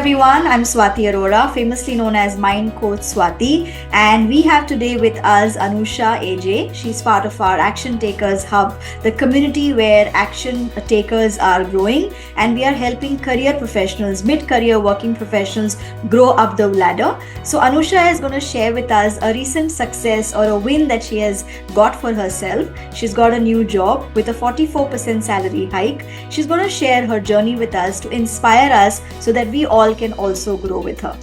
everyone, I'm Swati Arora, famously known as Mind Coach Swati, and we have today with us Anusha AJ. She's part of our Action Takers Hub, the community where action takers are growing, and we are helping career professionals, mid career working professionals grow up the ladder. So, Anusha is going to share with us a recent success or a win that she has got for herself. She's got a new job with a 44% salary hike. She's going to share her journey with us to inspire us so that we all can also grow with her.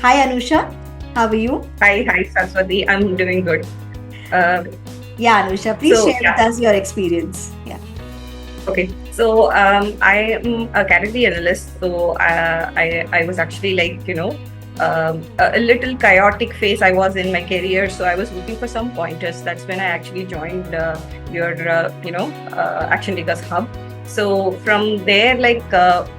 Hi Anusha, how are you? Hi, Saraswati. I'm doing good. Uh, Yeah, Anusha, please share with us your experience. Yeah. okay. I am a category analyst. I was actually a little chaotic phase I was in my career. So I was looking for some pointers. That's when I actually joined your Action Takers Hub. So from there,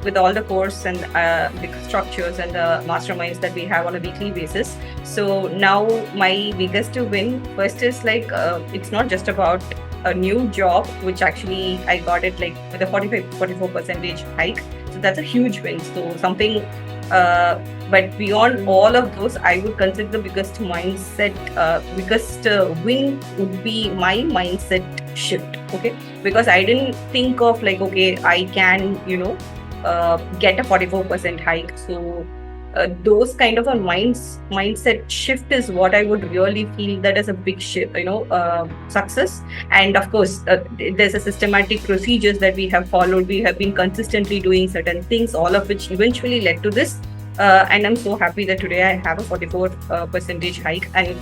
with all the course and the structures and the masterminds that we have on a weekly basis. So now my biggest win first is it's not just about a new job, which actually I got it like with a 44% hike. So that's a huge win. So something, but beyond all of those, I would consider the biggest biggest win would be my mindset shift. Okay, because I didn't think of I can get a 44% hike. So those kind of a mindset shift is what I would really feel that is a big shift, success. And of course, there's a systematic procedures that we have followed. We have been consistently doing certain things, all of which eventually led to this. And I'm so happy that today I have a 44% hike. And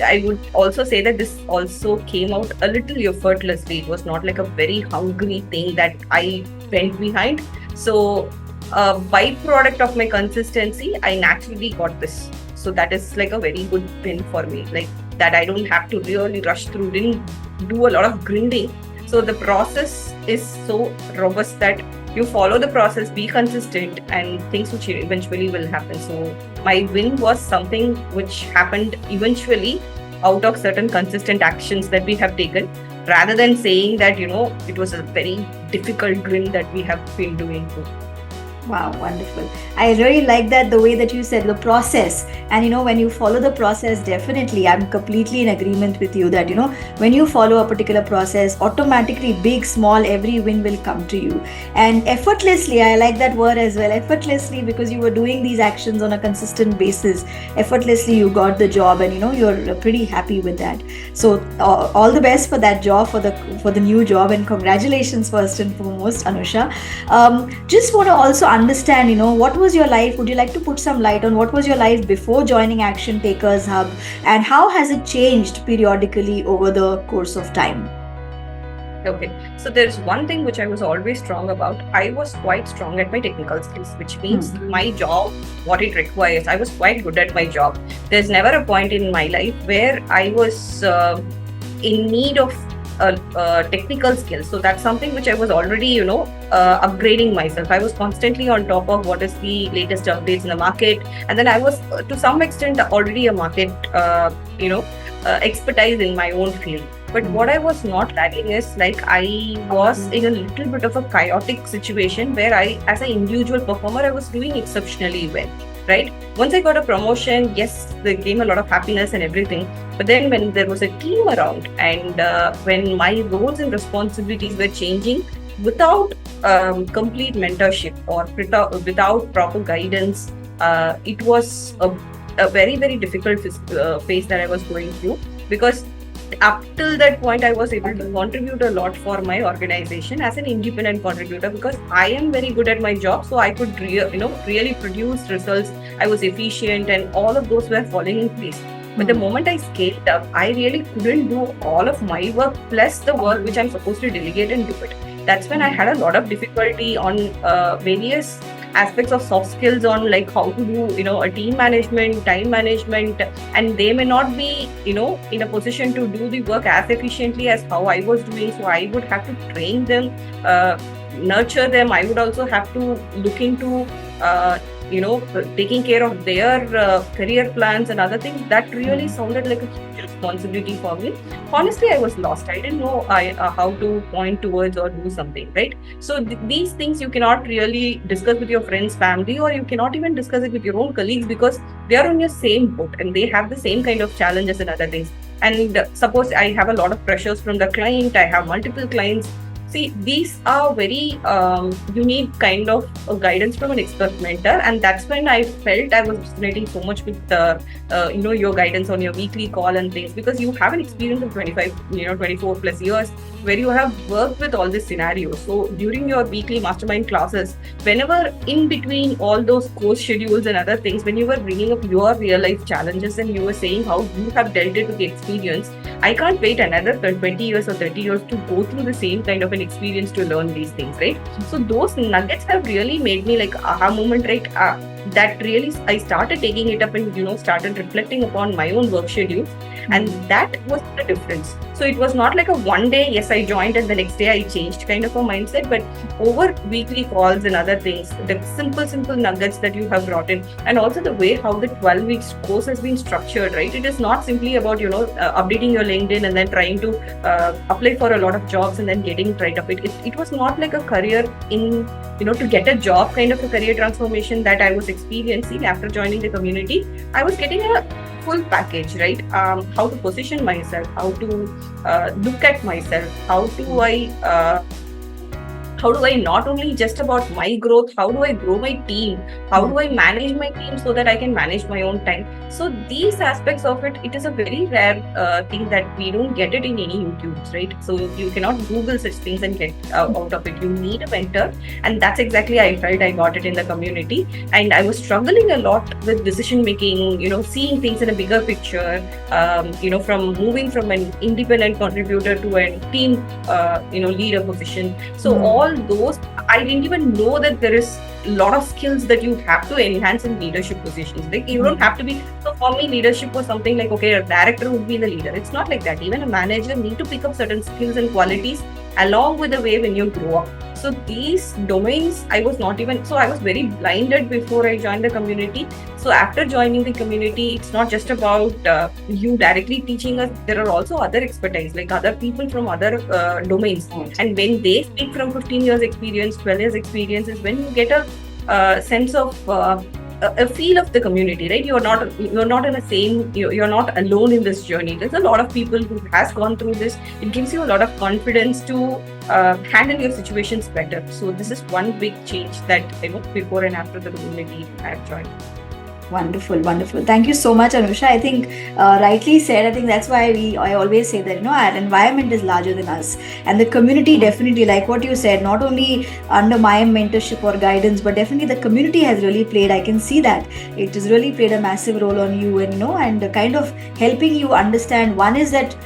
I would also say that this also came out a little effortlessly. It was not like a very hungry thing that I went behind. So, a byproduct of my consistency, I naturally got this. So that is like a very good win for me. Like that, I don't have to really rush through, didn't do a lot of grinding. So the process is so robust that you follow the process, be consistent, and things which eventually will happen. So my win was something which happened eventually out of certain consistent actions that we have taken, rather than saying that it was a very difficult win that we have been doing. Wow, wonderful. I really like that the way that you said the process. And when you follow the process, definitely, I'm completely in agreement with you that, when you follow a particular process, automatically, big, small, every win will come to you. And effortlessly, I like that word as well. Effortlessly, because you were doing these actions on a consistent basis. Effortlessly, you got the job, and you're pretty happy with that. So, all the best for that job, for the new job, and congratulations first and foremost, Anusha. Just want to also understand, what was your life? Would you like to put some light on what was your life before joining Action Takers Hub, and how has it changed periodically over the course of time? Okay, so there's one thing which I was always strong about. I was quite strong at my technical skills, which means my job, what it requires, I was quite good at my job. There's never a point in my life where I was in need of technical skills. So that's something which I was already, upgrading myself. I was constantly on top of what is the latest updates in the market, and then I was to some extent already a market, expertise in my own field. But what I was not lacking is I was in a little bit of a chaotic situation where as an individual performer, I was doing exceptionally well. Right? Once I got a promotion, yes, there came a lot of happiness and everything. But then when there was a team around, and when my roles and responsibilities were changing without complete mentorship or without proper guidance, it was a very, very difficult phase that I was going through, because up till that point I was able to contribute a lot for my organization as an independent contributor, because I am very good at my job. So I could really produce results. I was efficient, and all of those were falling in place. But the moment I scaled up, I really couldn't do all of my work plus the work which I'm supposed to delegate and do it. That's when I had a lot of difficulty on various aspects of soft skills, on how to do a team management, time management, and they may not be in a position to do the work as efficiently as how I was doing. So I would have to train them, nurture them. I would also have to look into taking care of their career plans and other things, that really sounded like a huge responsibility for me. Honestly, I was lost. I didn't know how to point towards or do something, right? So these things you cannot really discuss with your friends, family, or you cannot even discuss it with your own colleagues, because they are on your same boat and they have the same kind of challenges and other things. And suppose I have a lot of pressures from the client, I have multiple clients. See, these are very unique kind of guidance from an expert mentor, and that's when I felt I was resonating so much with your guidance on your weekly call and things, because you have an experience of 25, 24 plus years where you have worked with all these scenarios. So during your weekly mastermind classes, whenever in between all those course schedules and other things, when you were bringing up your real life challenges and you were saying how you have dealt it with the experience, I can't wait another 20 years or 30 years to go through the same kind of an experience to learn these things, right? So those nuggets have really made me like aha moment, right? That really I started taking it up and started reflecting upon my own work schedules, and that was the difference. So it was not like a one day, yes, I joined and the next day I changed kind of a mindset, but over weekly calls and other things, the simple nuggets that you have brought in, and also the way how the 12 weeks course has been structured, right? It is not simply about, updating your LinkedIn and then trying to apply for a lot of jobs and then getting right up. It was not like a career in, to get a job kind of a career transformation that I was experiencing after joining the community. I was getting a full package, right? How to position myself, how to look at myself, how do I not only just about my growth, how do I grow my team, how do I manage my team so that I can manage my own time. So these aspects of it is a very rare thing that we don't get it in any YouTubes, right? So you cannot Google such things and get out of it. You need a mentor, and that's exactly I felt I got it in the community. And I was struggling a lot with decision making, seeing things in a bigger picture, from moving from an independent contributor to a team, leader position. So all those, I didn't even know that there is a lot of skills that you have to enhance in leadership positions. Like you don't have to be, so for me leadership was something like, okay, a director would be the leader. It's not like that. Even a manager need to pick up certain skills and qualities along with the way when you grow up. So these domains, I was very blinded before I joined the community. So after joining the community, it's not just about you directly teaching us. There are also other expertise, like other people from other domains. And when they speak from 15 years experience, 12 years experience, is when you get a sense of a feel of the community, right? You're not in the same, you're not alone in this journey. There's a lot of people who has gone through this. It gives you a lot of confidence to handle your situations better. So this is one big change that before and after the community I have joined. Wonderful. Thank you so much, Anusha. I think rightly said. I think that's why I always say that our environment is larger than us, and the community definitely, like what you said, not only under my mentorship or guidance, but definitely the community has really played. I can see that it has really played a massive role on you, and and kind of helping you understand. One is that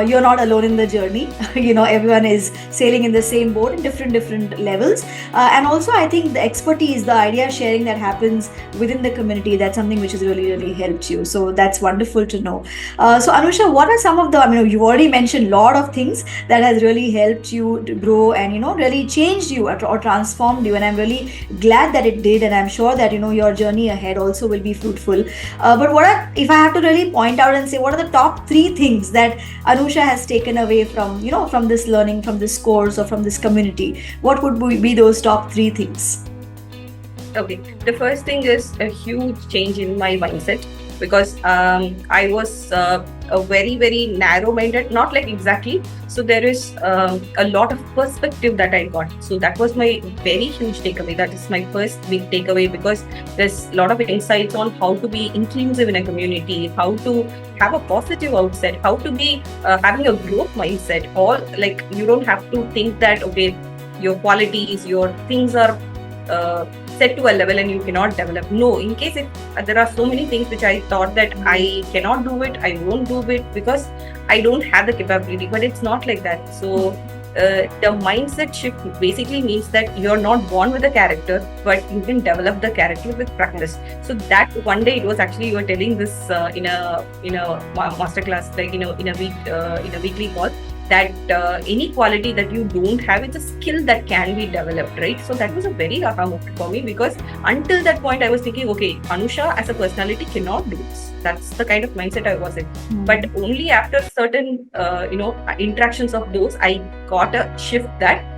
you're not alone in the journey. Everyone is sailing in the same boat in different levels, and also I think the expertise, the idea sharing that happens within the community, that's something which has really helped you. So that's wonderful to know. So Anusha, what are some of the, you've already mentioned a lot of things that has really helped you to grow and really changed you or transformed you, and I'm really glad that it did, and I'm sure that your journey ahead also will be fruitful. But if I have to really point out and say, what are the top 3 things that Anusha has taken away from from this learning, from this course, or from this community? What would be those top 3 things? Okay, the first thing is a huge change in my mindset, because I was a very narrow-minded, not like exactly. So there is a lot of perspective that I got. So that was my very huge takeaway. That is my first big takeaway, because there's a lot of insights on how to be inclusive in a community, how to have a positive outset, how to be having a growth mindset. All like you don't have to think that okay, your qualities, your things are set to a level and you cannot develop. No, in case there are so many things which I thought that I cannot do it, I won't do it because I don't have the capability, but it's not like that. So the mindset shift basically means that you're not born with a character, but you can develop the character with practice. So that one day it was actually, you were telling this in a masterclass, like in a weekly call. that any quality that you don't have, it's a skill that can be developed, right? So that was a very aha moment for me, because until that point I was thinking, okay, Anusha as a personality cannot do this. That's the kind of mindset I was in. But only after certain interactions of those, I got a shift that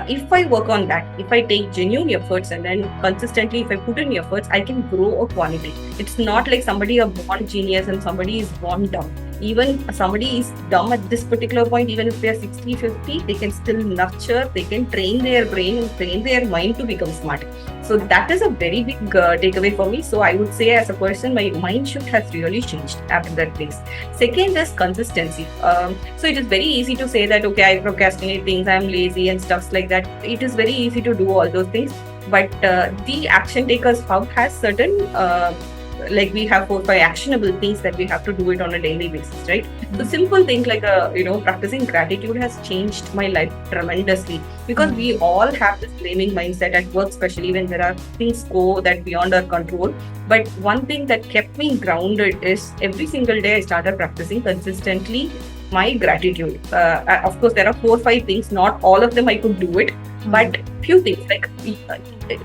if I work on that, if I take genuine efforts and then consistently, if I put in efforts, I can grow a quality. It's not like somebody is born genius and somebody is born dumb. Even somebody is dumb at this particular point, even if they're 60, 50, they can still nurture, they can train their brain and train their mind to become smart. So that is a very big takeaway for me. So I would say, as a person, my mind shift has really changed after that place. Second is consistency. So it is very easy to say that, okay, I procrastinate things, I'm lazy and stuffs like that. It is very easy to do all those things. But the Action Takers Hub has certain like we have 4-5 actionable things that we have to do it on a daily basis, right? So simple things like practicing gratitude has changed my life tremendously, because we all have this blaming mindset at work, especially when there are things go that beyond our control. But one thing that kept me grounded is every single day I started practicing consistently my gratitude. Of course, there are 4-5 things, not all of them I could do it, but few things like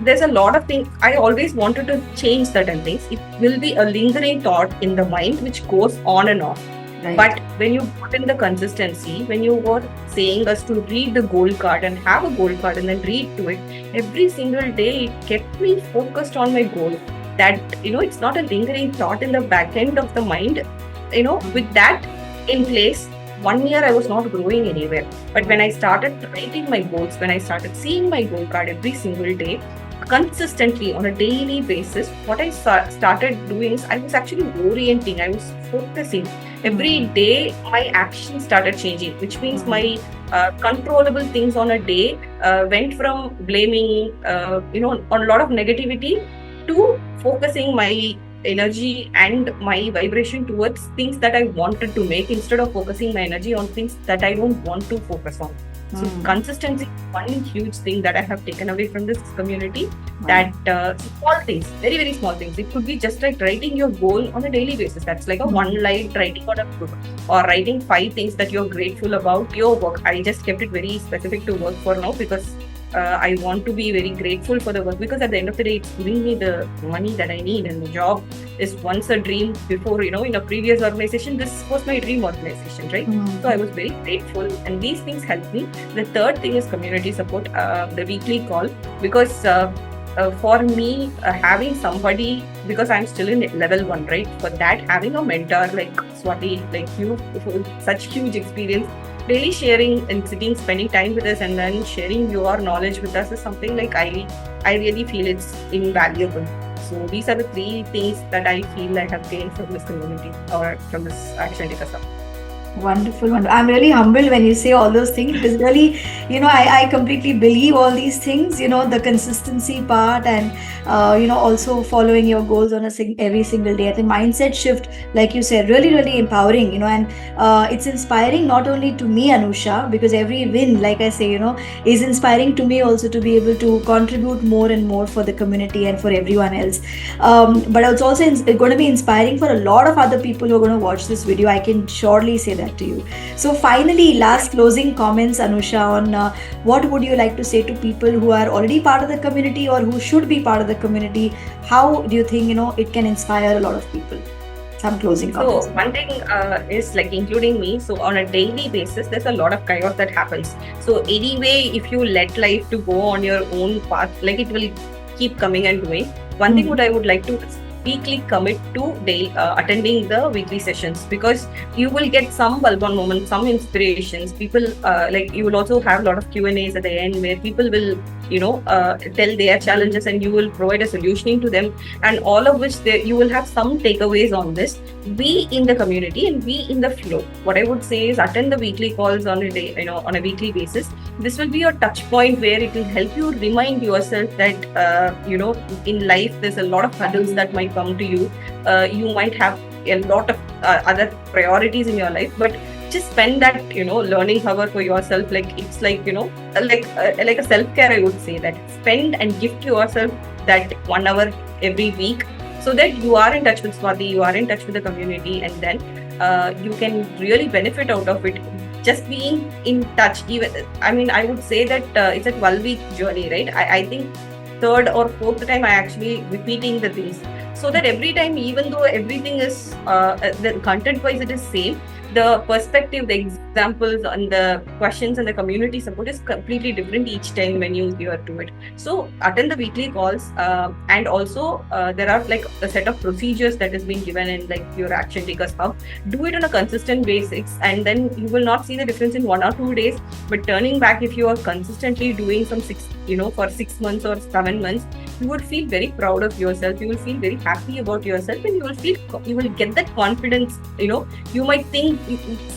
there's a lot of things. I always wanted to change certain things. It will be a lingering thought in the mind which goes on and off. Right. But when you put in the consistency, when you were saying us to read the goal card and have a goal card and then read to it every single day, it kept me focused on my goal. That it's not a lingering thought in the back end of the mind. With that in place, 1 year I was not growing anywhere. But when I started writing my goals, when I started seeing my goal card every single day, consistently on a daily basis, what I started doing is I was actually orienting, I was focusing. Every day my actions started changing, which means my controllable things on a day went from blaming, on a lot of negativity to focusing my energy and my vibration towards things that I wanted to make, instead of focusing my energy on things that I don't want to focus on. So consistency is one huge thing that I have taken away from this community. That small things, very, very small things. It could be just like writing your goal on a daily basis. That's like a one line writing on a book, or writing 5 things that you're grateful about your work. I just kept it very specific to work for now, because I want to be very grateful for the work, because at the end of the day, it's giving me the money that I need. And the job is once a dream before, in a previous organization, this was my dream organization, right? So I was very grateful, and these things helped me. The third thing is community support, the weekly call, because for me, having somebody, because I'm still in level 1, right? For that, having a mentor like Swati, like you, with such huge experience, really sharing and sitting, spending time with us, and then sharing your knowledge with us is something like I really feel it's invaluable. So these are the 3 things that I feel I have gained from this community or from this Action Takers Hub. Wonderful, wonderful. I'm really humbled when you say all those things, because really, I completely believe all these things, the consistency part, and, also following your goals on every single day. I think mindset shift, like you said, really, really empowering, and it's inspiring not only to me, Anusha, because every win, like I say, is inspiring to me also, to be able to contribute more and more for the community and for everyone else. But it's also going to be inspiring for a lot of other people who are going to watch this video. I can surely say that to you. So finally, last closing comments, Anusha, on what would you like to say to people who are already part of the community or who should be part of the community? How do you think it can inspire a lot of people? Some closing comments. So one thing is like including me. So on a daily basis, there's a lot of chaos that happens. So anyway, if you let life to go on your own path, like it will keep coming and going. One thing what I would like to weekly commit to attending the weekly sessions, because you will get some bulb on moments, some inspirations. People like you will also have a lot of Q&As at the end, where people will tell their challenges and you will provide a solutioning to them, and all of which you will have some takeaways on this. Be in the community and be in the flow. What I would say is attend the weekly calls on a day, on a weekly basis. This will be your touch point where it will help you remind yourself that in life there's a lot of hurdles that might come to you. You might have a lot of other priorities in your life, but just spend that learning hour for yourself. Like it's like like a self-care, I would say. That spend and gift yourself that 1 hour every week, so that you are in touch with Swati, you are in touch with the community, and then you can really benefit out of it. just being in touch. Even I mean, I would say that it's a 12-week journey, right? I think third or fourth time I actually repeating the things, so that every time, even though everything is the content wise it is same, the perspective, the examples, and the questions and the community support is completely different each time when you hear to it. So attend the weekly calls, and also there are like a set of procedures that is being given in like your action takers hub. Do it on a consistent basis, and then you will not see the difference in 1 or 2 days. But turning back, if you are consistently doing some for 6 months or 7 months, you would feel very proud of yourself. You will feel very happy about yourself, and you will get that confidence. You might think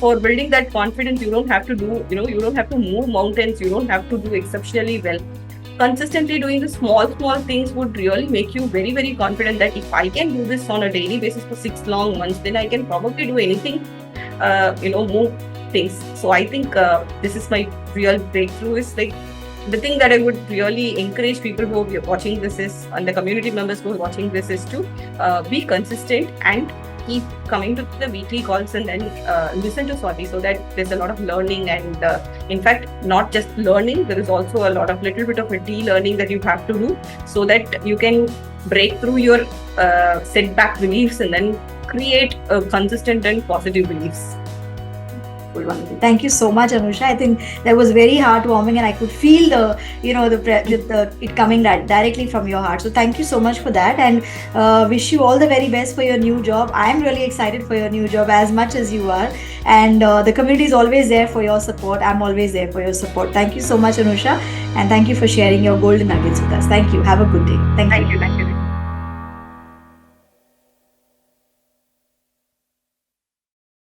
for building that confidence, you don't have to do, you don't have to move mountains, you don't have to do exceptionally well. Consistently doing the small things would really make you very, very confident that if I can do this on a daily basis for 6 long months, then I can probably do anything, move things. So I think this is my real breakthrough. Is like the thing that I would really encourage people who are watching this is, and the community members who are watching this, is to be consistent and keep coming to the weekly calls, and then listen to Swati, so that there's a lot of learning, and in fact, not just learning, there is also a lot of little bit of a de-learning that you have to do, so that you can break through your setback beliefs and then create consistent and positive beliefs. Wonderful. Thank you so much, Anusha. I think that was very heartwarming, and I could feel it coming directly from your heart. So thank you so much for that, and wish you all the very best for your new job. I am really excited for your new job as much as you are, and the community is always there for your support. I'm always there for your support. Thank you so much, Anusha, and thank you for sharing your golden nuggets with us. Thank you. Have a good day. Thank you.